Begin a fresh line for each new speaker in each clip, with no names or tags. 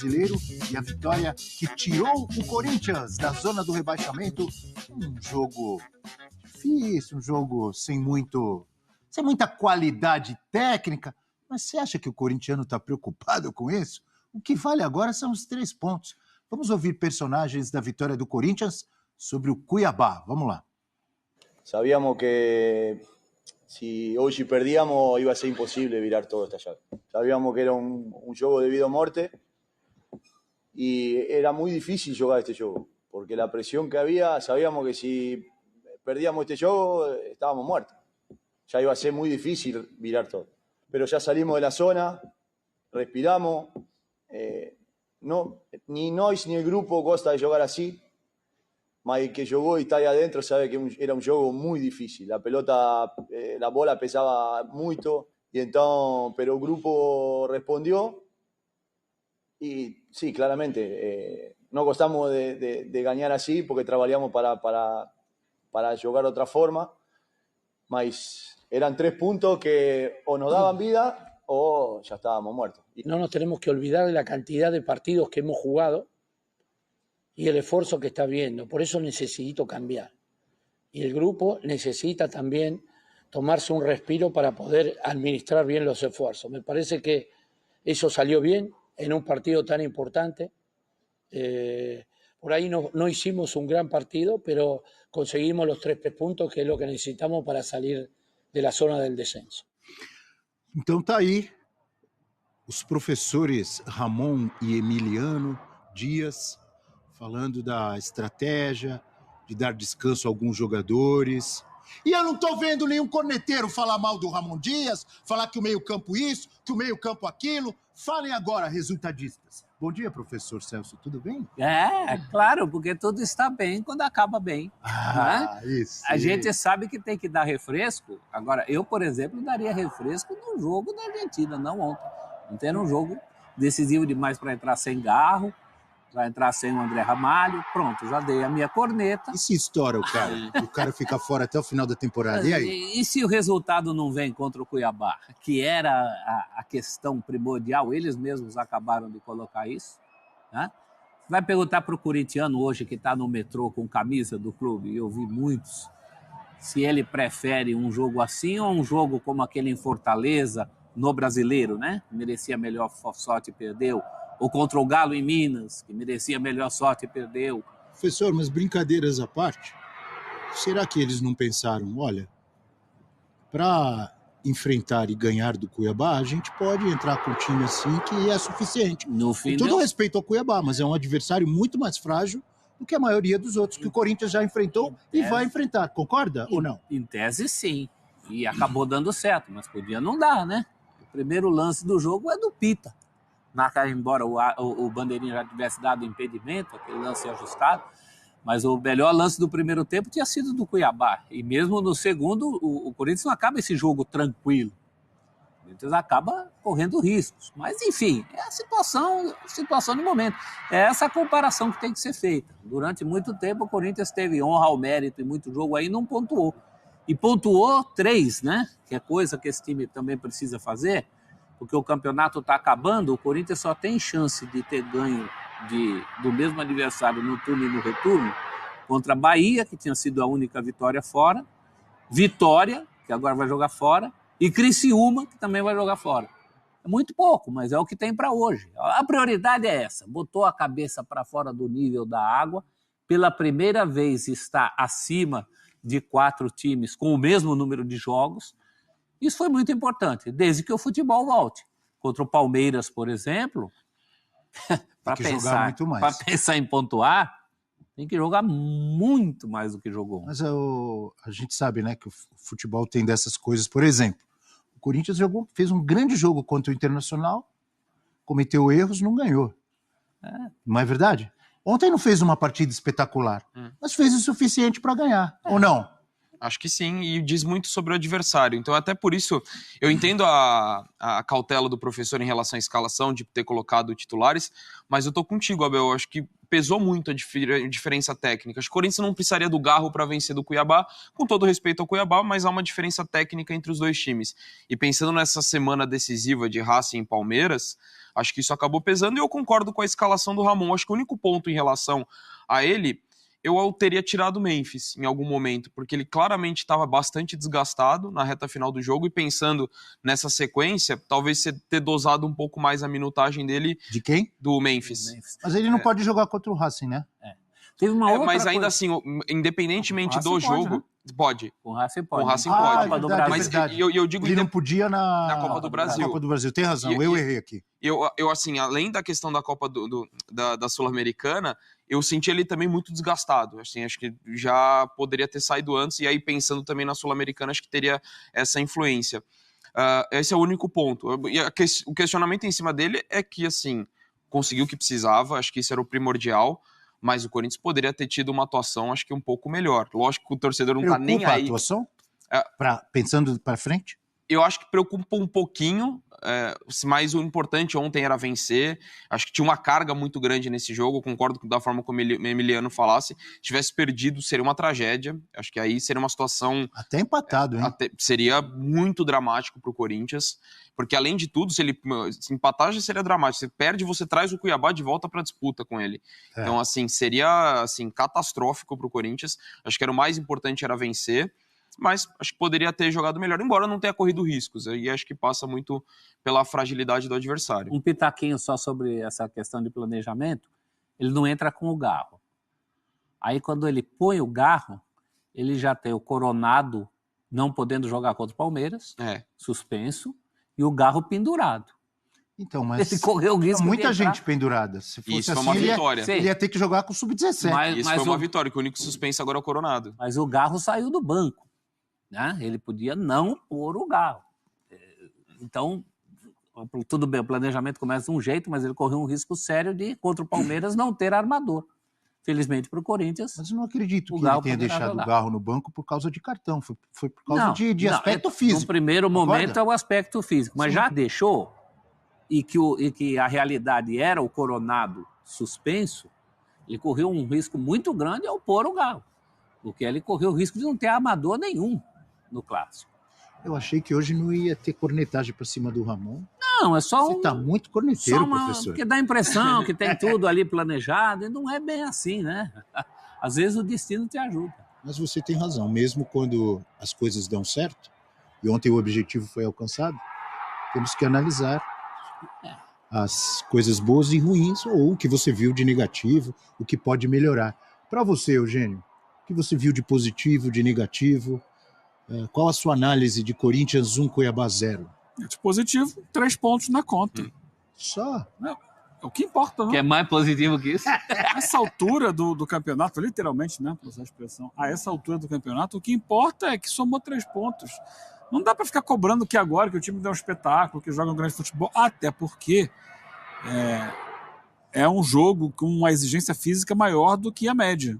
Brasileiro e a vitória que tirou o Corinthians da zona do rebaixamento. Um jogo difícil, um jogo sem muita qualidade técnica. Mas você acha que o corintiano está preocupado com isso? O que vale agora são os 3 pontos. Vamos ouvir personagens da vitória do Corinthians sobre o Cuiabá. Vamos lá.
Sabíamos que si hoy perdíamos iba a ser imposible virar todo esta llave. Sabíamos que era un juego de vida o muerte y era muy difícil jugar este juego, porque la presión que había, sabíamos que si perdíamos este juego estábamos muertos. Ya iba a ser muy difícil virar todo. Pero ya salimos de la zona, respiramos, ni Nois ni el grupo gosta de jugar así. Mas el que jugó y está ahí adentro sabe que era un juego muy difícil. La pelota, la bola pesaba mucho, y entonces, pero el grupo respondió. Y sí, claramente, no gostamos de ganar así porque trabajamos para jugar de otra forma. Mas eran 3 puntos que o nos daban vida o ya estábamos muertos.
No nos tenemos que olvidar de la cantidad de partidos que hemos jugado y el esfuerzo que está viendo. Por eso necesito cambiar. Y el grupo necesita también tomarse un respiro para poder administrar bien los esfuerzos. Me parece que eso salió bien en un partido tan importante. Por ahí no hicimos un gran partido, pero conseguimos los 3 puntos, que es lo que necesitamos para salir de la zona del descenso.
Então tá aí os professores Ramon e Emiliano Dias falando da estratégia, de dar descanso a alguns jogadores. E eu não tô vendo nenhum corneteiro falar mal do Ramon Dias, falar que o meio-campo isso, que o meio-campo aquilo. Falem agora, resultadistas. Bom dia, professor Celso, tudo bem?
Claro, porque tudo está bem quando acaba bem. Né?
Isso.
A gente sabe que tem que dar refresco. Agora, eu, por exemplo, daria refresco no jogo da Argentina, não ontem. Ontem era um jogo decisivo demais para entrar sem Garro, vai entrar sem o André Ramalho, pronto, já dei a minha corneta.
E se estoura o cara? O cara fica fora até o final da temporada, e aí?
E se o resultado não vem contra o Cuiabá, que era a questão primordial, eles mesmos acabaram de colocar isso, né? Vai perguntar para o corintiano hoje que está no metrô com camisa do clube, e eu vi muitos, se ele prefere um jogo assim ou um jogo como aquele em Fortaleza, no Brasileiro, né? Merecia melhor sorte e perdeu. Ou contra o Galo em Minas, que merecia melhor sorte e perdeu.
Professor, mas brincadeiras à parte, será que eles não pensaram, olha, para enfrentar e ganhar do Cuiabá, a gente pode entrar com um time assim que é suficiente.
No fim,
com todo respeito ao Cuiabá, mas é um adversário muito mais frágil do que a maioria dos outros que o Corinthians já enfrentou e vai enfrentar. Concorda ou não?
Em tese, sim. E acabou dando certo, mas podia não dar, né? O primeiro lance do jogo é do Pita. Embora o Bandeirinha já tivesse dado impedimento, aquele lance ajustado, mas o melhor lance do primeiro tempo tinha sido do Cuiabá. E mesmo no segundo, o Corinthians não acaba esse jogo tranquilo. O Corinthians acaba correndo riscos. Mas, enfim, é a situação do momento. É essa comparação que tem que ser feita. Durante muito tempo, o Corinthians teve honra ao mérito e muito jogo aí não pontuou. E pontuou 3, né? Que é coisa que esse time também precisa fazer, porque o campeonato está acabando, o Corinthians só tem chance de ter ganho do mesmo adversário no turno e no retorno contra a Bahia, que tinha sido a única vitória fora, Vitória, que agora vai jogar fora, e Criciúma, que também vai jogar fora. É muito pouco, mas é o que tem para hoje. A prioridade é essa, botou a cabeça para fora do nível da água, pela primeira vez está acima de 4 times com o mesmo número de jogos. Isso foi muito importante, desde que o futebol volte. Contra o Palmeiras, por exemplo, para pensar em pontuar, tem que jogar muito mais do que jogou.
Mas a gente sabe, né, que o futebol tem dessas coisas. Por exemplo, o Corinthians fez um grande jogo contra o Internacional, cometeu erros, não ganhou. Não é verdade? Ontem não fez uma partida espetacular, mas fez o suficiente para ganhar, ou não?
Acho que sim, e diz muito sobre o adversário. Então, até por isso, eu entendo a cautela do professor em relação à escalação, de ter colocado titulares, mas eu tô contigo, Abel. Eu acho que pesou muito a diferença técnica. Acho que o Corinthians não precisaria do Garro para vencer do Cuiabá, com todo respeito ao Cuiabá, mas há uma diferença técnica entre os dois times. E pensando nessa semana decisiva de Racing e Palmeiras, acho que isso acabou pesando, e eu concordo com a escalação do Ramon. Acho que o único ponto em relação a ele, eu teria tirado o Memphis em algum momento, porque ele claramente estava bastante desgastado na reta final do jogo, e pensando nessa sequência, talvez você ter dosado um pouco mais a minutagem dele.
De quem?
Do Memphis.
Mas ele não pode jogar contra o Racing, né?
Teve uma outra
mas ainda
coisa.
assim, independentemente
Com o
do
Racing pode,
jogo,
né?
pode.
Com o Racing pode.
Com o Racing
Ah,
pode.
é
Copa do
verdade,
Brasil.
é verdade.
Eu digo
Ele não podia
na Copa do Brasil.
Na Copa do Brasil, tem razão, eu errei aqui.
Eu, assim, além da questão da Copa da Sul-Americana, eu senti ele também muito desgastado. Assim, acho que já poderia ter saído antes, e aí pensando também na Sul-Americana, acho que teria essa influência. Esse é o único ponto. O questionamento em cima dele é que, assim, conseguiu o que precisava, acho que isso era o primordial, mas o Corinthians poderia ter tido uma atuação, acho que um pouco melhor. Lógico que o torcedor não tá nem aí.
A atuação? Pensando para frente?
Eu acho que preocupa um pouquinho, mas o importante ontem era vencer. Acho que tinha uma carga muito grande nesse jogo, eu concordo da forma como o Emiliano falasse. Se tivesse perdido, seria uma tragédia. Acho que aí seria uma situação...
Até empatado, hein?
Seria muito dramático para o Corinthians, porque além de tudo, se empatar já seria dramático. Você perde, você traz o Cuiabá de volta para a disputa com ele. Então, assim, seria catastrófico para o Corinthians. Acho que era o mais importante, era vencer. Mas acho que poderia ter jogado melhor, embora não tenha corrido riscos. E acho que passa muito pela fragilidade do adversário.
Um pitaquinho só sobre essa questão de planejamento. Ele não entra com o Garro. Aí quando ele põe o Garro, ele já tem o Coronado não podendo jogar contra o Palmeiras, suspenso, e o Garro pendurado.
Então, mas
ele correu o risco
muita gente pendurada. Se fosse
isso
assim,
foi uma vitória.
Ele ia ter que jogar com o Sub-17.
Isso foi uma vitória, que o único suspenso agora é o Coronado.
Mas o Garro saiu do banco. Né? Ele podia não pôr o Garro. Então, tudo bem, o planejamento começa de um jeito, mas ele correu um risco sério de, contra o Palmeiras, não ter armador. Felizmente para o Corinthians.
Mas eu não acredito que ele tenha deixado o Garro no banco por causa de cartão. Foi por causa de aspecto físico.
No primeiro momento é o aspecto físico, mas já deixou, e que a realidade era o Coronado suspenso, ele correu um risco muito grande ao pôr o Garro, porque ele correu o risco de não ter armador nenhum no Clássico.
Eu achei que hoje não ia ter cornetagem para cima do Ramon.
Não, é só
Você está muito corneteiro, professor.
Porque dá a impressão que tem tudo ali planejado, e não é bem assim, né? Às vezes o destino te ajuda.
Mas você tem razão, mesmo quando as coisas dão certo, e ontem o objetivo foi alcançado, temos que analisar as coisas boas e ruins, ou o que você viu de negativo, o que pode melhorar. Para você, Eugênio, o que você viu de positivo, de negativo? Qual a sua análise de Corinthians 1, Cuiabá 0?
De positivo, 3 pontos na conta.
Só?
É o que importa, né?
Que é mais positivo que isso?
A essa altura do campeonato, literalmente, né, por essa expressão, a essa altura do campeonato, o que importa é que somou 3 pontos. Não dá para ficar cobrando que agora que o time deu um espetáculo, que joga um grande futebol, até porque é um jogo com uma exigência física maior do que a média.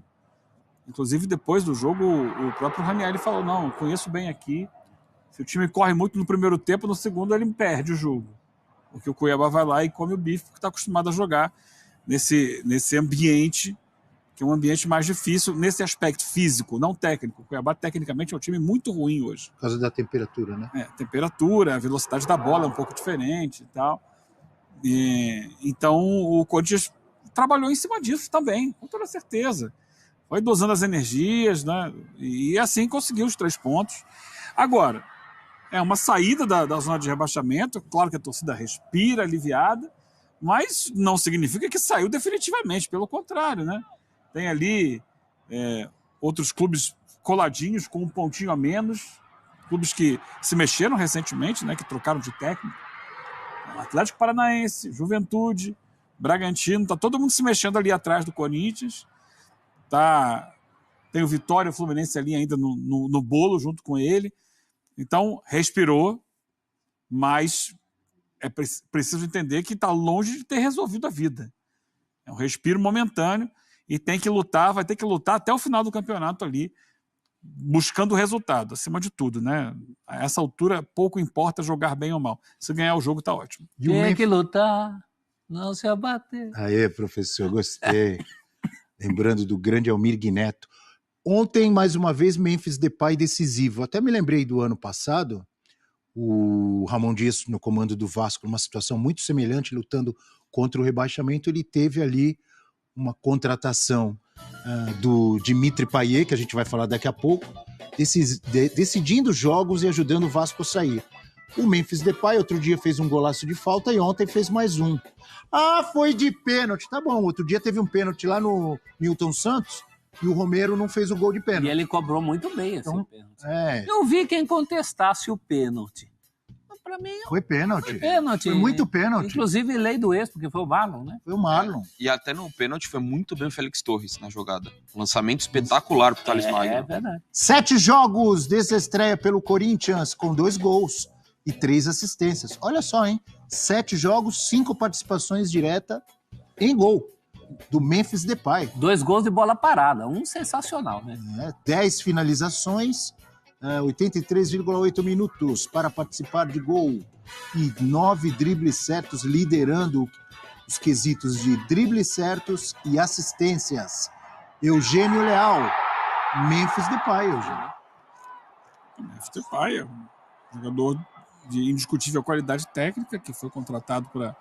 Inclusive, depois do jogo, o próprio Ranieri falou, não, eu conheço bem aqui, se o time corre muito no primeiro tempo, no segundo ele perde o jogo. Porque o Cuiabá vai lá e come o bife, porque está acostumado a jogar nesse ambiente, que é um ambiente mais difícil, nesse aspecto físico, não técnico. O Cuiabá, tecnicamente, é um time muito ruim hoje.
Por causa da temperatura, né?
Temperatura, a velocidade da bola é um pouco diferente e tal. Então, o Corinthians trabalhou em cima disso também, com toda certeza. Foi dosando as energias, né? E assim conseguiu os 3 pontos. Agora, é uma saída da zona de rebaixamento. Claro que a torcida respira aliviada, mas não significa que saiu definitivamente. Pelo contrário, né? Tem ali outros clubes coladinhos com um pontinho a menos, clubes que se mexeram recentemente, né? Que trocaram de técnico. Atlético Paranaense, Juventude, Bragantino, tá todo mundo se mexendo ali atrás do Corinthians. Tem o Vitória e o Fluminense ali ainda no bolo junto com ele. Então, respirou, mas é preciso entender que está longe de ter resolvido a vida. É um respiro momentâneo e tem que lutar, vai ter que lutar até o final do campeonato ali buscando o resultado, acima de tudo, né? A essa altura, pouco importa jogar bem ou mal. Se ganhar o jogo, tá ótimo.
E o
Tem que lutar, não se abater.
Aê, professor, gostei. Lembrando do grande Almir Neto. Ontem, mais uma vez, Memphis Depay decisivo. Até me lembrei do ano passado, o Ramon Dias no comando do Vasco, numa situação muito semelhante, lutando contra o rebaixamento, ele teve ali uma contratação do Dimitri Payet, que a gente vai falar daqui a pouco, decidindo jogos e ajudando o Vasco a sair. O Memphis Depay outro dia fez um golaço de falta e ontem fez mais um. Ah, foi de pênalti. Tá bom, outro dia teve um pênalti lá no Newton Santos e o Romero não fez o gol de
E
pênalti.
ele cobrou muito bem esse
Então,
pênalti. Eu vi quem contestasse o pênalti. Para mim,
foi pênalti.
Foi pênalti.
Foi muito pênalti.
Inclusive lei do ex, porque foi o Marlon, né?
Foi o Marlon.
E até no pênalti foi muito bem o Félix Torres na jogada. Um lançamento espetacular pro Thales Magno.
É verdade.
7 jogos dessa estreia pelo Corinthians, com 2 gols e 3 assistências. Olha só, hein? 7 jogos, 5 participações diretas em gol do Memphis Depay.
2 gols de bola parada, um sensacional, né?
10 finalizações, 83,8 minutos para participar de gol e 9 dribles certos, liderando os quesitos de dribles certos e assistências. Eugênio Leal, Memphis Depay, Eugênio.
Memphis Depay é um jogador de indiscutível qualidade técnica, que foi contratado para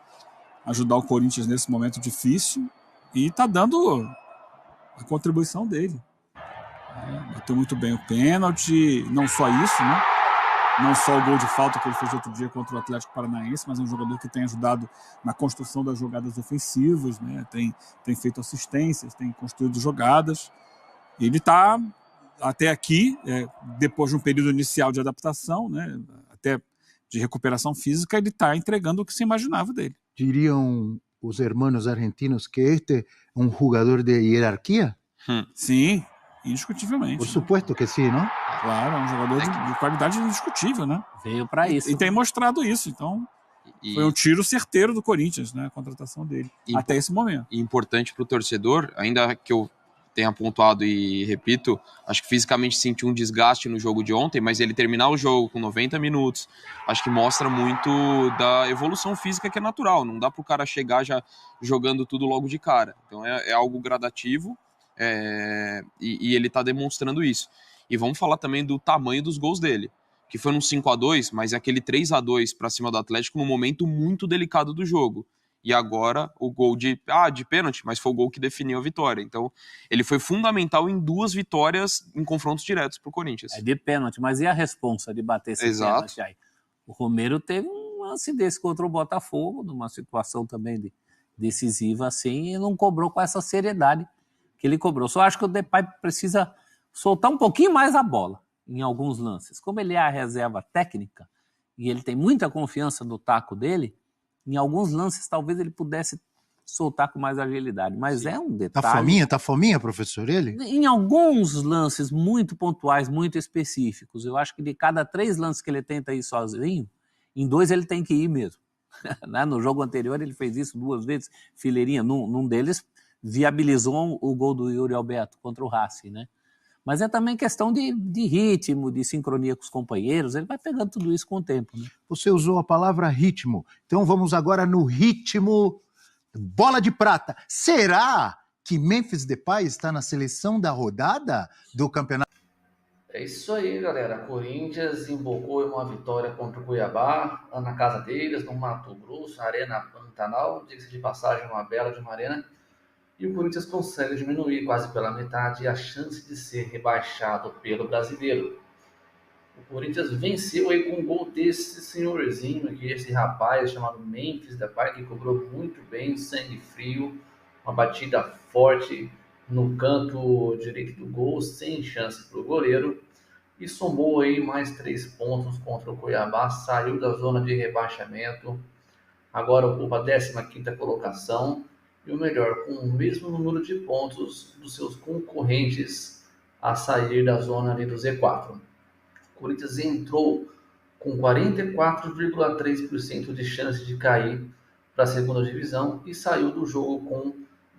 ajudar o Corinthians nesse momento difícil e está dando a contribuição dele. Bateu muito bem o pênalti, não só isso, né? Não só o gol de falta que ele fez outro dia contra o Atlético Paranaense, mas é um jogador que tem ajudado na construção das jogadas ofensivas, né? Tem feito assistências, tem construído jogadas. Ele está, até aqui, depois de um período inicial de adaptação, né? Até de recuperação física, ele está entregando o que se imaginava dele.
Diriam os hermanos argentinos que este é um jogador de hierarquia?
Sim, indiscutivelmente.
Por supuesto que sim, não?
Claro, é um jogador de qualidade indiscutível, né?
Veio para isso.
E tem mostrado isso, então foi um tiro certeiro do Corinthians, né? A contratação dele, até esse momento.
E importante para o torcedor, ainda que eu tenha pontuado e repito, acho que fisicamente sentiu um desgaste no jogo de ontem, mas ele terminar o jogo com 90 minutos, acho que mostra muito da evolução física que é natural, não dá para o cara chegar já jogando tudo logo de cara, então é algo gradativo e ele está demonstrando isso. E vamos falar também do tamanho dos gols dele, que foi num 5-2, mas é aquele 3-2 para cima do Atlético num momento muito delicado do jogo. E agora o gol de pênalti, mas foi o gol que definiu a vitória. Então, ele foi fundamental em 2 vitórias em confrontos diretos pro Corinthians.
É de pênalti, mas e a responsa de bater esse pênalti aí? O Romero teve um lance desse contra o Botafogo, numa situação também decisiva assim, e não cobrou com essa seriedade que ele cobrou. Só acho que o Depay precisa soltar um pouquinho mais a bola em alguns lances. Como ele é a reserva técnica e ele tem muita confiança no taco dele, em alguns lances talvez ele pudesse soltar com mais agilidade, mas é um detalhe.
Tá fominha, professor, ele?
Em alguns lances muito pontuais, muito específicos, eu acho que de cada 3 lances que ele tenta ir sozinho, em 2 ele tem que ir mesmo. No jogo anterior ele fez isso 2 vezes, fileirinha, num deles viabilizou o gol do Yuri Alberto contra o Racing, né? Mas é também questão de ritmo, de sincronia com os companheiros, ele vai pegando tudo isso com o tempo, né?
Você usou a palavra ritmo, então vamos agora no ritmo bola de prata. Será que Memphis Depay está na seleção da rodada do campeonato?
É isso aí, galera. Corinthians embocou em uma vitória contra o Cuiabá, na casa deles, no Mato Grosso, Arena Pantanal, diga-se de passagem, uma bela de uma arena. E o Corinthians consegue diminuir quase pela metade a chance de ser rebaixado pelo Brasileiro. O Corinthians venceu aí com um gol desse senhorzinho aqui, esse rapaz chamado Memphis Depay, que cobrou muito bem, sangue frio, uma batida forte no canto direito do gol, sem chance para o goleiro, e somou aí mais 3 pontos contra o Cuiabá, saiu da zona de rebaixamento, agora ocupa a 15ª colocação, e o melhor, com o mesmo número de pontos dos seus concorrentes a sair da zona ali do Z4. O Corinthians entrou com 44,3% de chance de cair para a segunda divisão e saiu do jogo com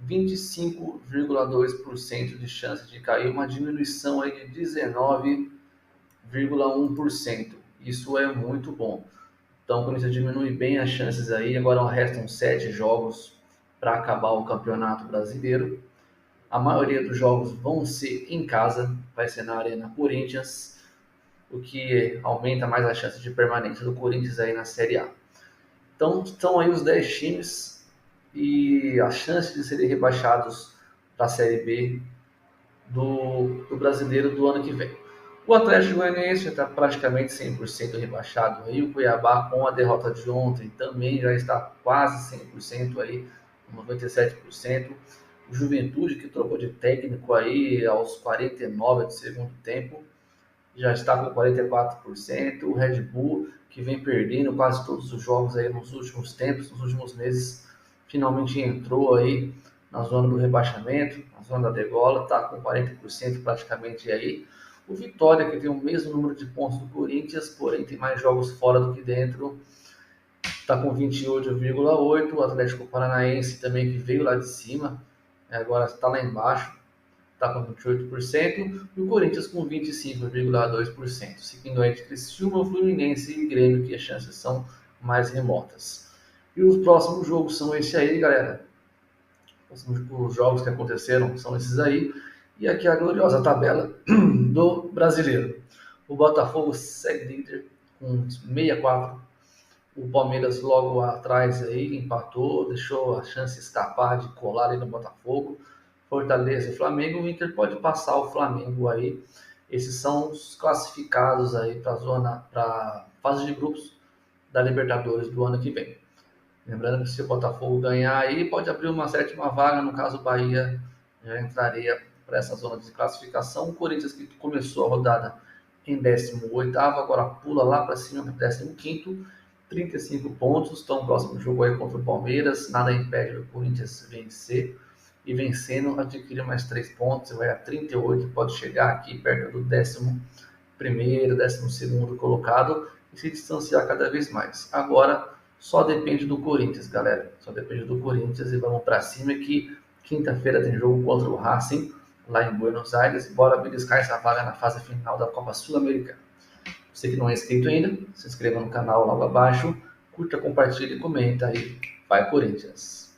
25,2% de chance de cair, uma diminuição aí de 19,1%. Isso é muito bom. Então, quando você diminui bem as chances aí, agora restam 7 jogos para acabar o Campeonato Brasileiro. A maioria dos jogos vão ser em casa, vai ser na Arena Corinthians, o que aumenta mais a chance de permanência do Corinthians aí na Série A. Então, estão aí os 10 times e a chance de serem rebaixados para a Série B do Brasileiro do ano que vem. O Atlético Goianiense está praticamente 100% rebaixado. Aí o Cuiabá, com a derrota de ontem, também já está quase 100% aí, 97%. O Juventude, que trocou de técnico aí aos 49 do segundo tempo, já está com 44%. O Red Bull, que vem perdendo quase todos os jogos aí nos últimos tempos, nos últimos meses, finalmente entrou aí na zona do rebaixamento, na zona da degola, está com 40% praticamente aí. O Vitória, que tem o mesmo número de pontos do Corinthians, porém tem mais jogos fora do que dentro, está com 28,8%. O Atlético Paranaense também, que veio lá de cima, agora está lá embaixo, está com 28%, e o Corinthians com 25,2%. Seguindo aí de Criciúma, Fluminense e Grêmio, que as chances são mais remotas. E os próximos jogos são esses aí, galera. Os jogos que aconteceram são esses aí. E aqui a gloriosa tabela do brasileiro. O Botafogo segue líder com 64. O Palmeiras logo atrás aí empatou, deixou a chance escapar de colar ali no Botafogo. Fortaleza e Flamengo. O Inter pode passar o Flamengo aí. Esses são os classificados aí para fase de grupos da Libertadores do ano que vem. Lembrando que se o Botafogo ganhar aí, pode abrir uma 7ª vaga, no caso o Bahia já entraria para essa zona de classificação. O Corinthians, que começou a rodada em 18º, agora pula lá para cima para 15º, 35 pontos. Então o próximo jogo aí contra o Palmeiras, nada impede o Corinthians vencer, e vencendo adquire mais 3 pontos, vai a 38, pode chegar aqui perto do 11º, 12º colocado e se distanciar cada vez mais. Agora só depende do Corinthians, galera. Só depende do Corinthians e vamos para cima, que quinta-feira tem jogo contra o Racing, lá em Buenos Aires. Bora beliscar essa vaga na fase final da Copa Sul-Americana. Você que não é inscrito ainda, se inscreva no canal logo abaixo, curta, compartilha e comenta aí. Vai Corinthians!